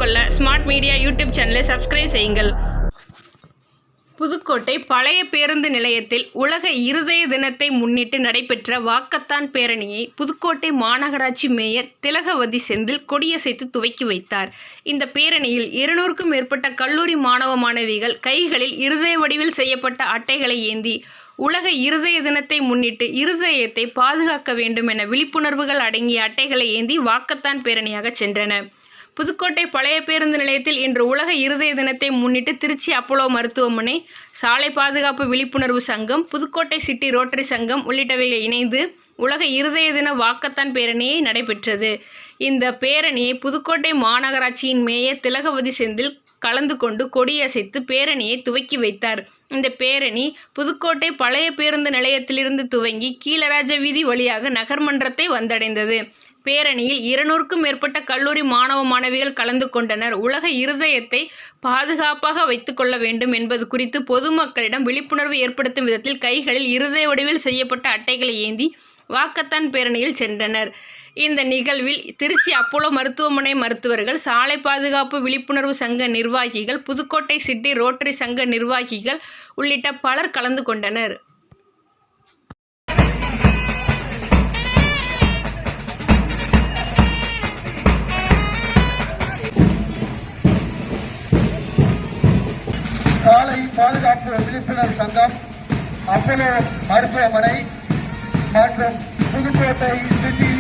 கொள்ள smart media YouTube சேனலை subscribe செய்யுங்கள். புதுக்கோட்டை பழைய பேருந்து நிலையத்தில் உலக இருதய தினத்தை முன்னிட்டு நடைபெற்ற வாக்கத்தான் பேரணியை புதுக்கோட்டை மாநகராட்சி மேயர் திலகவதி செந்தில் கொடியசைத்து துவக்கி வைத்தார். இந்த பேரணியில் 200க்கும் மேற்பட்ட கல்லூரி மாணவ மாணவிகள் கைகளில் இருதய வடிவில் செய்யப்பட்ட அட்டைகளை ஏந்தி உலக இருதய தினத்தை முன்னிட்டு இருதயத்தை பாதுகாக்க வேண்டும் என விழிப்புணர்வுகள் அடங்கிய அட்டைகளை ஏந்தி வாக்கத்தான் பேரணியாக சென்றனர். புதுக்கோட்டை பழைய பேருந்து நிலையத்தில் இன்று உலக இருதய தினத்தை முன்னிட்டு திருச்சி அப்போலோ மருத்துவமனை, சாலை பாதுகாப்பு விழிப்புணர்வு சங்கம், புதுக்கோட்டை சிட்டி ரோட்டரி சங்கம் உள்ளிட்டவைகள் இணைந்து உலக இருதய தின வாக்கத்தான் பேரணியை நடைபெற்றது. இந்த பேரணியை புதுக்கோட்டை மாநகராட்சியின் மேயர் திலகவதி செந்தில் கலந்து கொண்டு கொடியசைத்து பேரணியை துவக்கி வைத்தார். இந்த பேரணி புதுக்கோட்டை பழைய பேருந்து நிலையத்திலிருந்து துவங்கி கீழராஜ வீதி வழியாக நகர்மன்றத்தை வந்தடைந்தது. பேரணியில் 200க்கும் மேற்பட்ட கல்லூரி மாணவ மாணவிகள் கலந்து கொண்டனர். உலக இருதயத்தை பாதுகாப்பாக வைத்துக் கொள்ள வேண்டும் என்பது குறித்து பொதுமக்களிடம் விழிப்புணர்வு ஏற்படுத்தும் விதத்தில் கைகளில் இருதய வடிவில் செய்யப்பட்ட அட்டைகளை ஏந்தி வாக்கத்தான் பேரணியில் சென்றனர். இந்த நிகழ்வில் திருச்சி அப்போலோ மருத்துவமனை மருத்துவர்கள், சாலை பாதுகாப்பு விழிப்புணர்வு சங்க நிர்வாகிகள், புதுக்கோட்டை சிட்டி ரோட்டரி சங்க நிர்வாகிகள் உள்ளிட்ட பலர் கலந்து கொண்டனர். சாலை பாதுகாப்பு விழிப்புணர்வு சங்கம், அப்போலோ மருத்துவமனை மற்றும் புதுக்கோட்டை சிட்டி